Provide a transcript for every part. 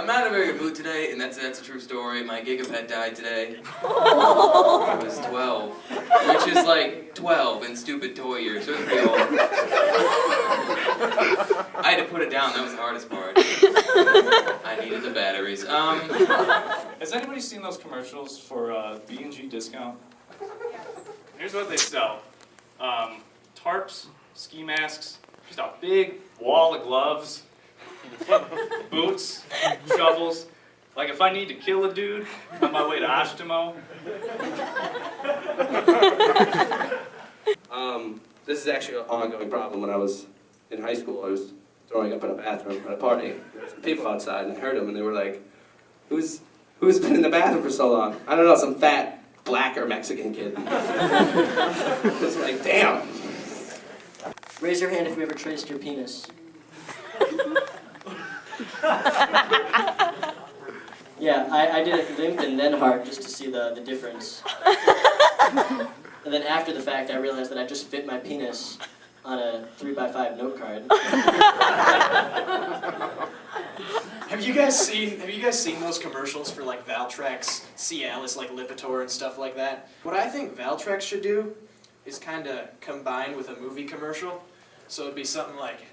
I'm not in a very good mood today, and that's a true story. My gigapet died today. I was 12, which is like 12 in stupid toy years. So it was pretty old. I had to put it down. That was the hardest part. I needed the batteries. Has anybody seen those commercials for B&G discount? Here's what they sell. Tarps, ski masks, just a big wall of gloves, boots, shovels. Like if I need to kill a dude on my way to Ashtimo. This is actually an ongoing problem. When I was in high school, I was throwing up in a bathroom at a party. There were some people outside, and I heard them, and they were like, who's been in the bathroom for so long? I don't know, some fat black or Mexican kid. I was like, damn. Raise your hand if you ever traced your penis. Yeah, I did it limp and then hard just to see the difference. And then after the fact, I realized that I just fit my penis on a 3x5 note card. Have you guys seen those commercials for like Valtrex, Cialis, like Lipitor and stuff like that? What I think Valtrex should do is kind of combine with a movie commercial. So it'd be something like,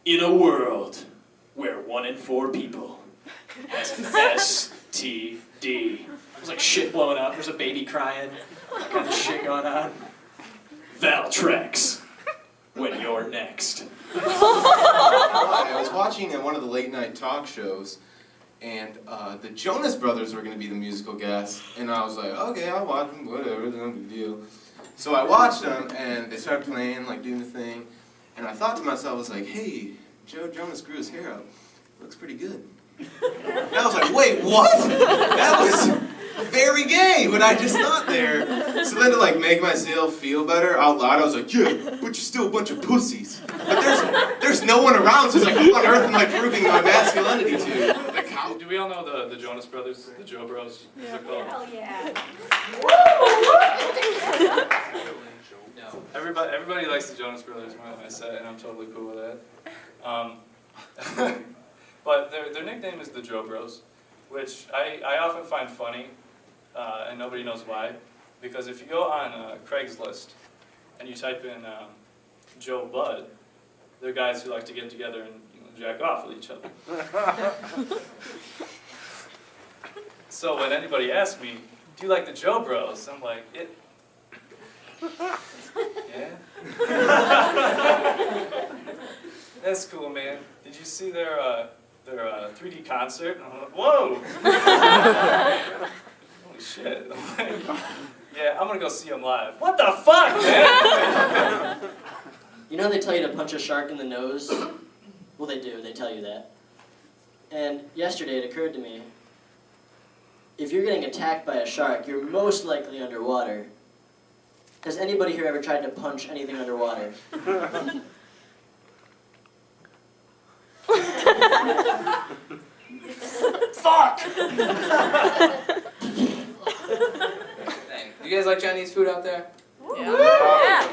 in a world where 1 in 4 people has an STD. There's like shit blowing up, there's a baby crying, that kind of shit going on. Valtrex, when you're next. I was watching one of the late night talk shows, and the Jonas Brothers were going to be the musical guests, and I was like, okay, I'll watch them, whatever, it's no big deal. So I watched them, and they started playing, like doing the thing, and I thought to myself, I was like, hey, Joe Jonas grew his hair out. Looks pretty good. And I was like, wait, what? That was very gay when I just thought there. So then to like make myself feel better out loud, I was like, yeah, but you're still a bunch of pussies. But there's no one around, so it's like, who on earth am I proving my masculinity to? Like, how? Do we all know the Jonas Brothers, the Joe Bros? Yeah. Hell yeah. No. Everybody likes the Jonas Brothers more than I said, and I'm totally cool with that. But their nickname is the Joe Bros, which I often find funny, and nobody knows why. Because if you go on Craigslist and you type in Joe Bud, they're guys who like to get together and jack off with each other. So when anybody asks me, do you like the Joe Bros? I'm like, yeah. That's cool, man. Did you see their 3D concert? And I'm like, whoa! Holy shit. Yeah, I'm gonna go see them live. What the fuck, man? You know they tell you to punch a shark in the nose? Well, they do. They tell you that. And yesterday it occurred to me, if you're getting attacked by a shark, you're most likely underwater. Has anybody here ever tried to punch anything underwater? Fuck! You guys like Chinese food out there? Yeah.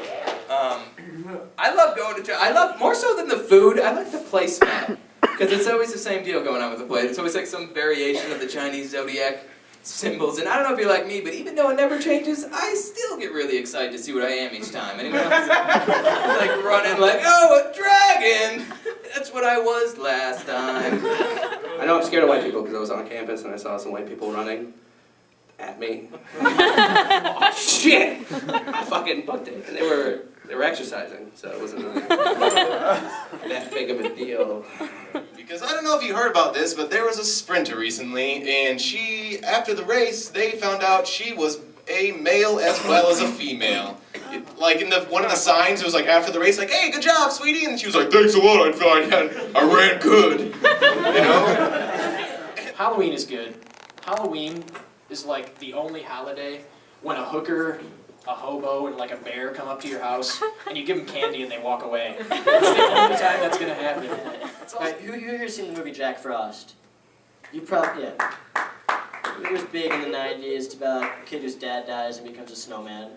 I love going to I love, more so than the food, I like the placemat. Because it's always the same deal going on with the plate. It's always like some variation of the Chinese zodiac symbols. And I don't know if you're like me, but even though it never changes, I still get really excited to see what I am each time. Anyone else? Like running like, oh, a dragon! That's what I was last time. I know I'm scared of white people because I was on campus and I saw some white people running at me. Oh shit! I fucking booked it. And they were exercising, so it wasn't really that big of a deal. Because I don't know if you heard about this, but there was a sprinter recently, and she, after the race, they found out she was a male as well as a female. Like in one of the signs, it was like after the race, like, hey, good job, sweetie, and she was like, thanks a lot, I ran good, you know? Halloween is good. Halloween is like the only holiday when a hooker, a hobo, and like a bear come up to your house, and you give them candy and they walk away. That's the only time that's gonna happen. Who here seen the movie Jack Frost? You probably, yeah. It was big in the 90s. It's about a kid whose dad dies and becomes a snowman.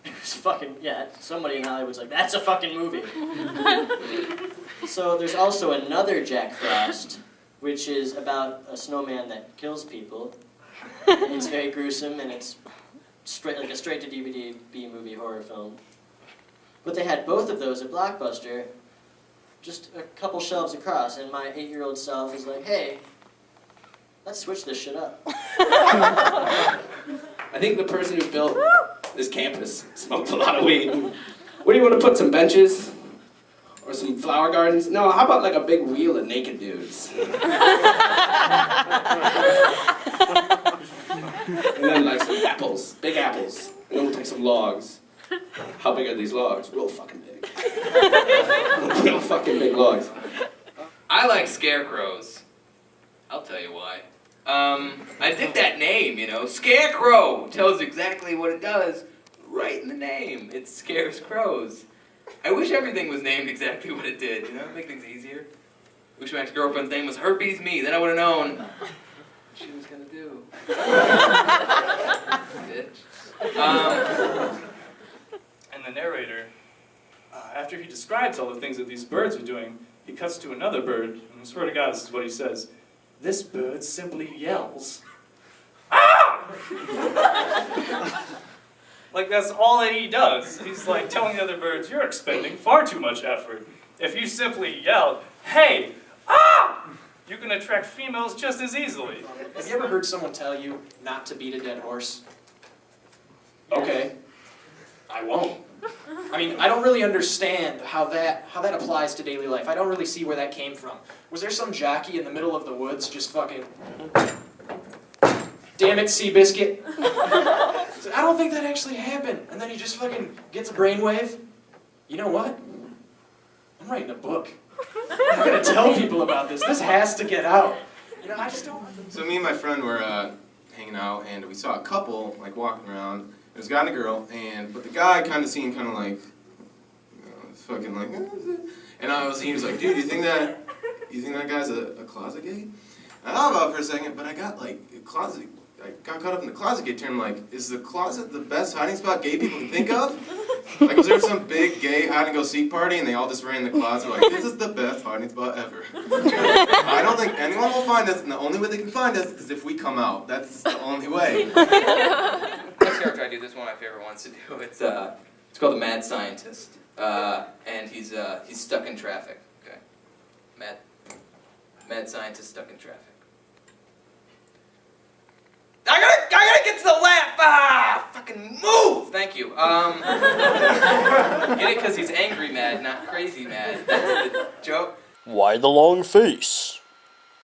It was fucking, yeah, somebody in Hollywood's like, that's a fucking movie. So there's also another Jack Frost, which is about a snowman that kills people. It's very gruesome, and it's like a straight-to-DVD B-movie horror film. But they had both of those at Blockbuster, just a couple shelves across, and my 8-year-old self was like, hey, let's switch this shit up. I think the person who built this campus smoked a lot of weed. What do you want to put, some benches? Or some flower gardens? No, how about like a big wheel of naked dudes? And then like some apples, big apples. And then we'll take some logs. How big are these logs? Real fucking big. Real fucking big logs. I like scarecrows. I'll tell you why. I dig that name, you know. Scarecrow tells exactly what it does right in the name. It scares crows. I wish everything was named exactly what it did, you know, make things easier. Wish my ex-girlfriend's name was Herpes Me, then I would have known what she was gonna do. Bitch. And the narrator, after he describes all the things that these birds are doing, he cuts to another bird, and I swear to God, this is what he says. This bird simply yells, "Ah!" Like, that's all that he does. He's like telling the other birds, you're expending far too much effort. If you simply yell, hey, ah! You can attract females just as easily. Have you ever heard someone tell you not to beat a dead horse? Okay, I won't. I mean, I don't really understand how that applies to daily life. I don't really see where that came from. Was there some jockey in the middle of the woods just fucking... Damn it, Seabiscuit. I don't think that actually happened. And then he just fucking gets a brainwave. You know what? I'm writing a book. I'm gonna tell people about this. This has to get out. You know, I just don't... So me and my friend were hanging out, and we saw a couple like walking around. It was a guy and a girl, but the guy kind of seemed kind of like, you know, fucking like, and he was like, dude, you think that guy's a closet gay? I thought about it for a second, but I got got caught up in the closet gay term. Like, is the closet the best hiding spot gay people can think of? Like, was there some big gay hide-and-go-seek party and they all just ran in the closet like, this is the best hiding spot ever? I don't think anyone will find us, and the only way they can find us is if we come out. That's the only way. Next character I do, this is one of my favorite ones to do. It's called the Mad Scientist, and he's stuck in traffic. Okay, mad scientist stuck in traffic. I gotta get to the laugh! Ah! Fucking move! Thank you. Get it? Because he's angry mad, not crazy mad. That's the joke. Why the long face?